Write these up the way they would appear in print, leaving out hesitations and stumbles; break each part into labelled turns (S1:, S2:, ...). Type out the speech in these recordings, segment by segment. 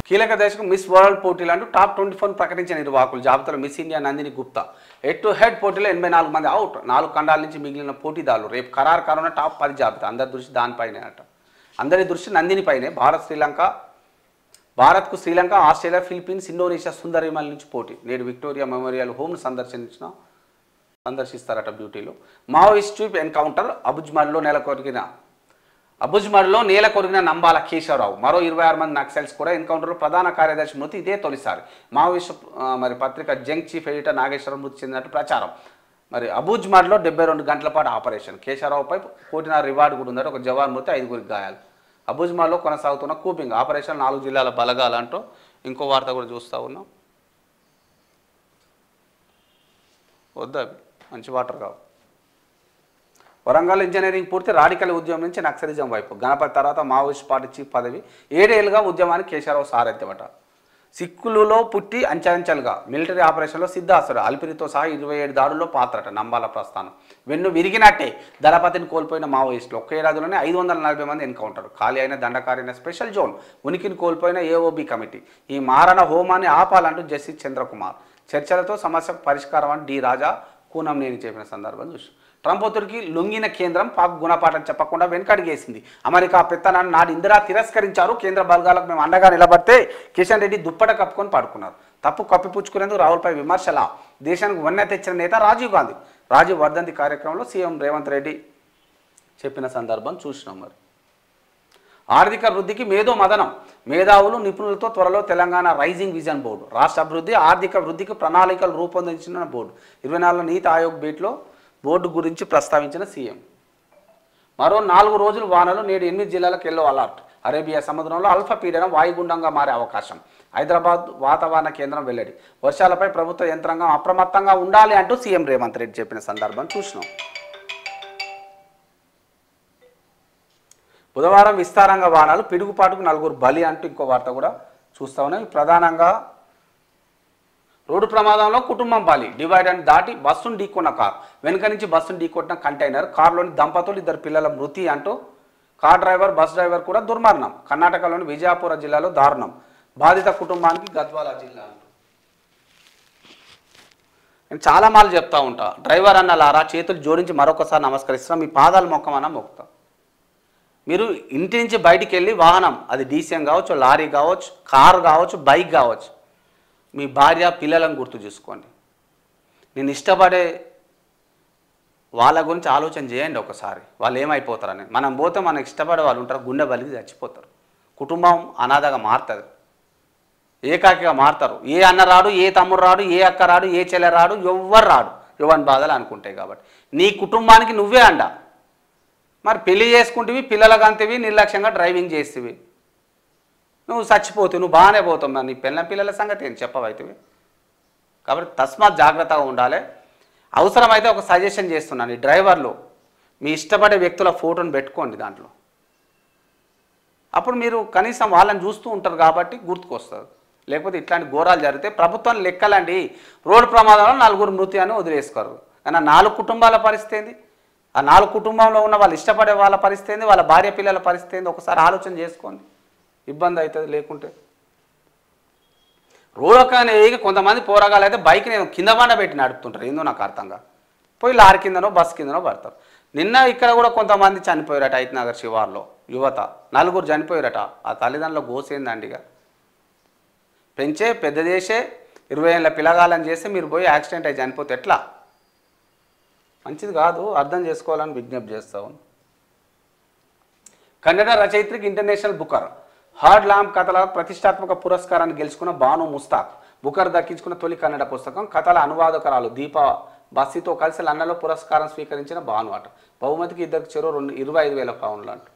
S1: కీలక దశకు miss world పోటీలు అంటూ టాప్ 24 ప్రకటించిన నిర్వాహకులు జాబితాలో miss India Nandini Gupta head to head పోటీలో 84 మంది అవుట్ 4 ఖండాల నుంచి మిగిలిన పోటీదారులు రేపు ఖరారు కానున్న టాప్ 10 జాబితా అందరి దృష్టి దానిపైనే అట అందరి దృష్టి నందిని పైనే భారత్కు శ్రీలంక ఆస్ట్రేలియా ఫిలిప్పీన్స్ ఇండోనేషియా సుందరిమల్ నుంచి పోటీ నేడు Victoria memorial హోమ్ను సందర్శిస్తారట బ్యూటీలో Maoist tube encounter అబుజ్మడ్లో నేల కొరిగిన నంబాల కేశవరావు మరో 26 మంది నక్సల్స్ కూడా ఎన్కౌంటర్లో ప్రధాన కార్యదర్శి మృతి ఇదే తొలిసారి మావోయిస్టు పత్రిక జంగ్ చీఫ్ ఎడిటర్ నాగేశ్వరం మృతి చెందినట్టు ప్రచారం అబుజ్మడ్లో 72 గంటల పాటు ఆపరేషన్ కేశవరావుపై కోటిన్నర రివార్డు కూడా ఉందట ఒక జవాన్ మృతి 5గురికి గాయాలు అబుజ్మడ్లో కొనసాగుతున్న కూపింగ్ ఆపరేషన్ 4 జిల్లాల బలగాలంటూ ఇంకో వార్త కూడా చూస్తూ ఉన్నాం వద్దా మంచి వాటర్ కావు వరంగల్ ఇంజనీరింగ్ పూర్తి రాడికల్ ఉద్యమం నుంచి నక్సలిజం వైపు గణపతి తర్వాత మావోయిస్ట్ పార్టీ చీఫ్ పదవి 7 ఏళ్లుగా ఉద్యమానికి కేశవరావు సారథ్యమట సిక్కులలో పుట్టి అంచెంచెలుగా మిలిటరీ ఆపరేషన్లో సిద్ధాసుడు అల్పిరితో సహా 27 దాడుల్లో పాత్రట నంబాల ప్రస్థానం వెన్ను విరిగినట్టే దళపతిని కోల్పోయిన మావోయిస్టులు ఒక్క ఏడాదిలోనే 540 మంది ఎన్కౌంటర్ ఖాళీ అయిన దండకారైన స్పెషల్ జోన్ ఉనికిని కోల్పోయిన ఏఓబి కమిటీ ఈ మారణ హోమాన్ని ఆపాలంటూ జస్టిస్ చంద్రకుమార్ చర్చలతో సమస్యకు పరిష్కారం అని డి రాజా కూనంనేని చెప్పిన సందర్భం చూసి ట్రంప్ ఒత్తిడికి లొంగిన కేంద్రం పాక్ గుణపాఠం చెప్పకుండా వెనకడిగేసింది అమెరికా పెత్తనాన్ని నాడు ఇందిరా తిరస్కరించారు కేంద్ర బలగాలకు మేము అండగా నిలబడితే కిషన్ రెడ్డి దుప్పట కప్పుకొని పడుకున్నారు తప్పు కప్పిపుచ్చుకునేందుకు రాహుల్పై విమర్శల దేశానికి వన్నె తెచ్చిన నేత రాజీవ్ గాంధీ రాజీవ్ వర్ధంతి కార్యక్రమంలో సీఎం రేవంత్ రెడ్డి చెప్పిన సందర్భం చూసినాం ఆర్థిక వృద్ధికి మేధో మదనం మేధావులు నిపుణులతో త్వరలో తెలంగాణ రైజింగ్ విజన్ బోర్డు రాష్ట్ర అభివృద్ధి ఆర్థిక వృద్ధికి ప్రణాళికలు రూపొందించిన బోర్డు 24 నీతి ఆయోగ్ భేటీలో బోర్డు గురించి ప్రస్తావించిన సీఎం మరో 4 రోజులు వానలు నేడు 8 జిల్లాలకు ఎల్లో అలర్ట్ అరేబియా సముద్రంలో అల్పపీడనం వాయుగుండంగా మారే అవకాశం హైదరాబాద్ వాతావరణ కేంద్రం వెల్లడి వర్షాలపై ప్రభుత్వ యంత్రాంగం అప్రమత్తంగా ఉండాలి అంటూ సీఎం రేవంత్ రెడ్డి చెప్పిన సందర్భం చూసినాం బుధవారం విస్తారంగా వానాలు పిడుగుపాటుకు 4 బలి అంటూ ఇంకో వార్త కూడా చూస్తా ఉన్నాం ప్రధానంగా రోడ్డు ప్రమాదంలో కుటుంబం బలి డివైడర్ దాటి బస్సును ఢీకొన్న కార్ వెనుక నుంచి బస్సును ఢీకొట్టిన కంటైనర్ కారులోని దంపతులు 2 పిల్లల మృతి అంటూ కార్ డ్రైవర్ బస్ డ్రైవర్ కూడా దుర్మరణం కర్ణాటకలోని విజయపుర జిల్లాలో దారుణం బాధిత కుటుంబానికి గద్వాల జిల్లా అంటూ నేను చాలా మార్లు చెప్తా ఉంటా డ్రైవర్ అన్నలారా చేతులు జోడించి మరొకసారి నమస్కరిస్తున్నా మీ పాదాలు మొక్కమన్నా మొక్కుతా మీరు ఇంటి నుంచి బయటికి వెళ్ళి వాహనం అది డీసీఎం కావచ్చు లారీ కావచ్చు కారు కావచ్చు బైక్ కావచ్చు మీ భార్య పిల్లలను గుర్తు చూసుకోండి నేను ఇష్టపడే వాళ్ళ గురించి ఆలోచన చేయండి ఒకసారి వాళ్ళు ఏమైపోతారని మనం పోతే మనకు ఇష్టపడే వాళ్ళు ఉంటారు గుండె బలికి చచ్చిపోతారు కుటుంబం అనాథగా మారుతుంది ఏకాకిగా మారుతారు ఏ అన్న రాడు ఏ తమ్ముడు రాడు ఏ అక్క రాడు ఏ చెల్లె రాడు ఎవ్వరు రాడు ఎవరి బాధలు అనుకుంటాయి కాబట్టి నీ కుటుంబానికి నువ్వే అండ మరి పెళ్లి చేసుకుంటేవి పిల్లలకు అంతేవి నిర్లక్ష్యంగా డ్రైవింగ్ చేస్తేవి నువ్వు చచ్చిపోతావు నువ్వు బాగానే పోతావు నీ పిల్లల సంగతి ఏం చెప్పవైతే కాబట్టి తస్మాత్ జాగ్రత్తగా ఉండాలి అవసరమైతే ఒక సజెషన్ చేస్తున్నాను ఈ డ్రైవర్లో మీ ఇష్టపడే వ్యక్తుల ఫోటోను పెట్టుకోండి దాంట్లో అప్పుడు మీరు కనీసం వాళ్ళని చూస్తూ ఉంటారు కాబట్టి గుర్తుకొస్తారు లేకపోతే ఇట్లాంటి ఘోరాలు జరిగితే ప్రభుత్వం లెక్కలండి రోడ్డు ప్రమాదంలో 4 మృతి అని వదిలేసుకోరు కానీ 4 కుటుంబాల పరిస్థితి ఏంది ఆ 4 కుటుంబంలో ఉన్న వాళ్ళు ఇష్టపడే వాళ్ళ పరిస్థితి ఏంది వాళ్ళ భార్య పిల్లల పరిస్థితి ఏంది ఒకసారి ఆలోచన చేసుకోండి ఇబ్బంది అవుతుంది లేకుంటే రోడ్డుకనే కొంతమంది పోరగాలు అయితే బైక్ నేను కింద బండ పెట్టి నడుపుతుంటారు ఏందో నాకు అర్థంగా పోయి లారీ కిందనో బస్సు కిందనో పడతారు నిన్న ఇక్కడ కూడా కొంతమంది చనిపోయారట ఐతనగర్ శివార్లో యువత 4 చనిపోయారట ఆ తల్లిదండ్రుల గోసేందండిగా పెంచే పెద్ద చేసే 20 ఏళ్ళ పిల్లగాలని చేస్తే మీరు పోయి యాక్సిడెంట్ అయి చనిపోతే ఎట్లా మంచిది కాదు అర్థం చేసుకోవాలని విజ్ఞప్తి చేస్తాను కన్నడ రచయిత్రికి ఇంటర్నేషనల్ బుకర్ హార్డ్ ల్యాంప్ కథల ప్రతిష్టాత్మక పురస్కారాన్ని గెలుచుకున్న బాను ముస్తాక్ బుకర్ దక్కించుకున్న తొలి కన్నడ పుస్తకం కథల అనువాదకరాలు దీపా బస్సితో కలిసి లండన్లో పురస్కారం స్వీకరించిన భాను అట బహుమతికి ఇద్దరికి చెరో 25,000 పౌండ్లు అంట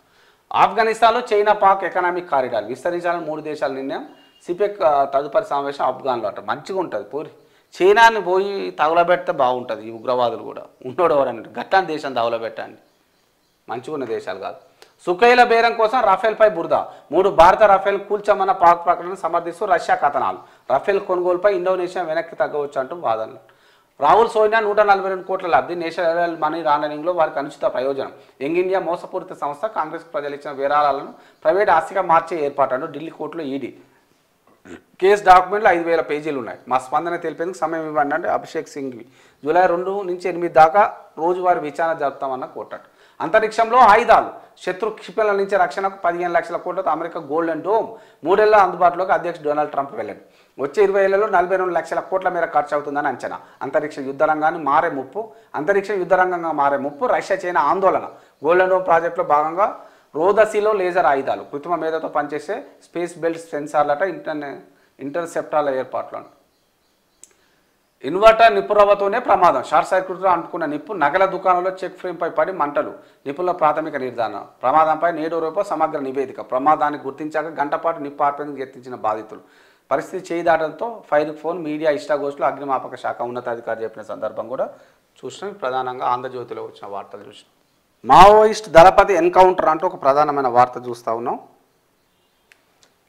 S1: ఆఫ్ఘనిస్తాన్లో చైనా పాక్ ఎకనామిక్ కారిడార్ విస్తరించాలని 3 దేశాల నిర్ణయం సిపెక్ తదుపరి సమావేశం ఆఫ్ఘన్లో అట మంచిగా ఉంటుంది పూరి చైనాని పోయి తగలబెడితే బాగుంటుంది ఈ ఉగ్రవాదులు కూడా ఉన్నోడు ఎవరన్నట్టు గట్టాన్ని దేశం తగలబెట్టండి మంచిగా ఉన్న దేశాలు కాదు సుఖైల బేరం కోసం రఫేల్పై బురద 3 భారత రఫేల్ కూల్చమన్న పాక్ ప్రకటనను సమర్థిస్తూ రష్యా కథనాలు రఫేల్ కొనుగోలుపై ఇండోనేషియా వెనక్కి తగ్గవచ్చు అంటూ వాదనలు రాహుల్ సోనియా 142 కోట్ల లబ్ధి నేషనల్ మనీ లాండరింగ్లో వారికి అనుచిత ప్రయోజనం యంగ్ ఇండియా మోసపూరిత సంస్థ కాంగ్రెస్ ప్రజలు ఇచ్చిన విరాళాలను ప్రైవేట్ ఆస్తిగా మార్చే ఏర్పాటు ఢిల్లీ కోర్టులో ఈడీ కేసు డాక్యుమెంట్లు 5,000 పేజీలు ఉన్నాయి. మా స్పందన తెలిపేందుకు సమయం ఇవ్వండి అంటే అభిషేక్ సింఘ్వి. జూలై 2 నుంచి 8 దాకా రోజువారీ విచారణ జరుపుతామన్న కోర్టు. అంతరిక్షంలో ఆయుధాలు శత్రు క్షిపణుల నుంచి రక్షణకు 15 లక్షల కోట్లతో అమెరికా గోల్డెన్ డోమ్ 3 ఏళ్ల అందుబాటులోకి అధ్యక్షుడు డొనాల్డ్ ట్రంప్ వెళ్ళాడు. వచ్చే 20 ఏళ్లలో 42 లక్షల కోట్ల మేర ఖర్చు అవుతుందని అంచనా. అంతరిక్ష యుద్ధరంగాన్ని మారే ముప్పు అంతరిక్ష యుద్ధరంగంగా మారే ముప్పు రష్యా చైనా ఆందోళన. గోల్డెన్ డోమ్ ప్రాజెక్టులో భాగంగా రోదసీలో లేజర్ ఆయుధాలు కృత్రిమ మేధతో పనిచేసే స్పేస్ బెల్ట్ సెన్సార్లట ఇంటర్సెప్టార్ల ఏర్పాట్లు. ఇన్వర్టర్ నిపురవతోనే ప్రమాదం. షార్ట్ సర్క్యూట్తో అంటుకున్న నిప్పు నగల దుకాణంలో చెక్ ఫ్రేమ్పై పడి మంటలు. నిపుణుల ప్రాథమిక నిర్ధారణ. ప్రమాదంపై నేడు రేపు సమగ్ర నివేదిక. ప్రమాదాన్ని గుర్తించాక గంటపాటు నిప్పు ఆర్పేందుకు యత్నించిన బాధితులు. పరిస్థితి చేయి దాటడంతో ఫైర్ ఫోన్ మీడియా ఇష్టాగోష్ఠులు అగ్నిమాపక శాఖ ఉన్నతాధికారి చెప్పిన సందర్భం కూడా చూసినాం. ప్రధానంగా ఆంధ్రజ్యోతిలో వచ్చిన వార్తలు చూసినాం. మావోయిస్ట్ దళపతి ఎన్కౌంటర్ అంటూ ఒక ప్రధానమైన వార్త చూస్తూ ఉన్నాం.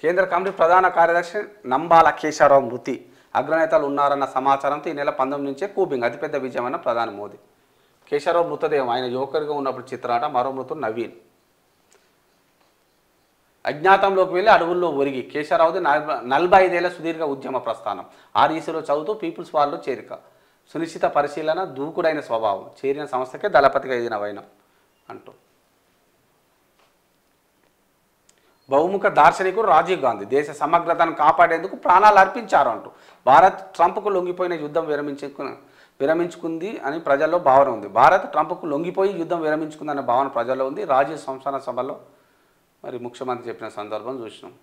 S1: కేంద్ర కమిటీ ప్రధాన కార్యదర్శి నంబాల కేశవరావు మృతి. అగ్రనేతలు ఉన్నారన్న సమాచారంతో ఈ నెల 19 నుంచే కూబింగ్ అతిపెద్ద విజయమన్న ప్రధాని మోదీ. కేశవరావు మృతదేహం ఆయన యువకుడిగా ఉన్నప్పుడు చిత్రాట. మరో మృతుడు నవీన్ అజ్ఞాతంలోకి వెళ్ళి అడవుల్లో ఒరిగి. కేశవరావుది 45 ఏళ్ల సుదీర్ఘ ఉద్యమ ప్రస్థానం. ఆర్ఈసీలో చదువుతూ పీపుల్స్ వార్లో చేరిక. సునిశ్చిత పరిశీలన దూకుడైన స్వభావం. చేరిన సంస్థకే దళపతిగా ఎదిగిన వైనం అంటూ. బహుముఖ దార్శనికుడు రాజీవ్ గాంధీ దేశ సమగ్రతను కాపాడేందుకు ప్రాణాలు అర్పించారు అంటూ. భారత్ ట్రంప్కు లొంగిపోయిన యుద్ధం విరమించుకుంది అని ప్రజల్లో భావన ఉంది. భారత్ ట్రంప్కు లొంగిపోయి యుద్ధం విరమించుకుందనే భావన ప్రజల్లో ఉంది. రాజీవ్ సంస్థాన సభలో మరి ముఖ్యమంత్రి చెప్పిన సందర్భం చూసినాం.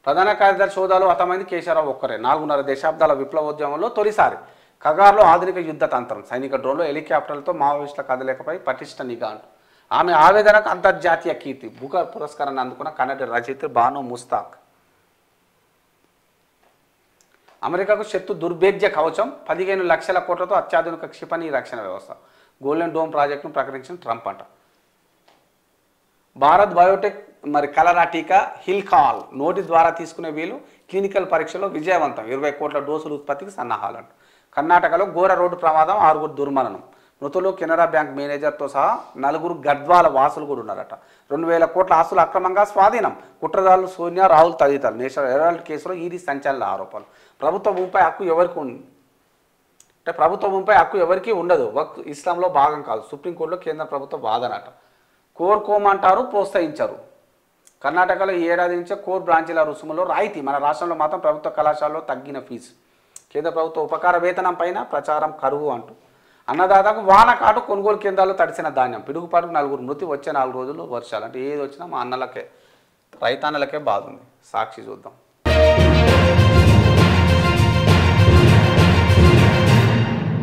S1: ప్రధాన కార్యదర్శి హోదాలో హతమైంది కేశవరావు ఒక్కరే. 4.5 దశాబ్దాల విప్లవోద్యమంలో తొలిసారి కగార్లో ఆధునిక యుద్ధ తంత్రం. సైనిక డ్రోన్లు హెలికాప్టర్లతో మావోయిస్టుల కదలికపై పటిష్ట నిఘా అంటూ. ఆమె ఆవేదనకు అంతర్జాతీయ కీర్తి. బుకర్ పురస్కారాన్ని అందుకున్న కన్నడ రచయిత్రి బాను ముస్తాక్. అమెరికాకు శత్రు దుర్భేద్య కవచం 15 లక్షల కోట్లతో అత్యాధునిక క్షిపణి రక్షణ వ్యవస్థ. గోల్డెన్ డోమ్ ప్రాజెక్టును ప్రకటించిన ట్రంప్ అంట. భారత్ బయోటెక్ మరి కలరా టీకా హిల్కాల్ నోటి ద్వారా తీసుకునే వీలు క్లినికల్ పరీక్షలో విజయవంతం. 20 కోట్ల డోసులు ఉత్పత్తికి సన్నాహాలంట. కర్ణాటకలో ఘోర రోడ్డు ప్రమాదం 6 దుర్మరణం. మృతులు కెనరా బ్యాంక్ మేనేజర్తో సహా 4 గద్వాల వాసులు కూడా ఉన్నారట. 2,000 కోట్ల ఆస్తులు అక్రమంగా స్వాధీనం. కుట్రదారులు సోనియా రాహుల్ తదితరులు. నేషనల్ హెరాల్డ్ కేసులో ఈడీ సంచలన ఆరోపణలు. ప్రభుత్వ భూమిపై హక్కు ఎవరికి అంటే ప్రభుత్వ భూమిపై హక్కు ఎవరికీ ఉండదు. వక్ఫ్ ఇస్లాంలో భాగం కాదు. సుప్రీంకోర్టులో కేంద్ర ప్రభుత్వ వాదనట. కోరుకోమంటారు ప్రోత్సహించరు. కర్ణాటకలో ఈ ఏడాది నుంచే కోర్ బ్రాంచీల రుసుములో రాయితీ. మన రాష్ట్రంలో మాత్రం ప్రభుత్వ కళాశాలలో తగ్గిన ఫీజు. కేంద్ర ప్రభుత్వ ఉపకార వేతనం పైన ప్రచారం కరువు అంటూ. అన్నదాతకు వానకాటు కొనుగోలు కేంద్రాల్లో తడిసిన ధాన్యం. పిడుగుపాటుకు 4 మృతి. వచ్చే 4 రోజుల్లో వర్షాలు. అంటే ఏది వచ్చినా మా అన్నలకే రైతన్నలకే బాధ ఉంది. సాక్షి చూద్దాం.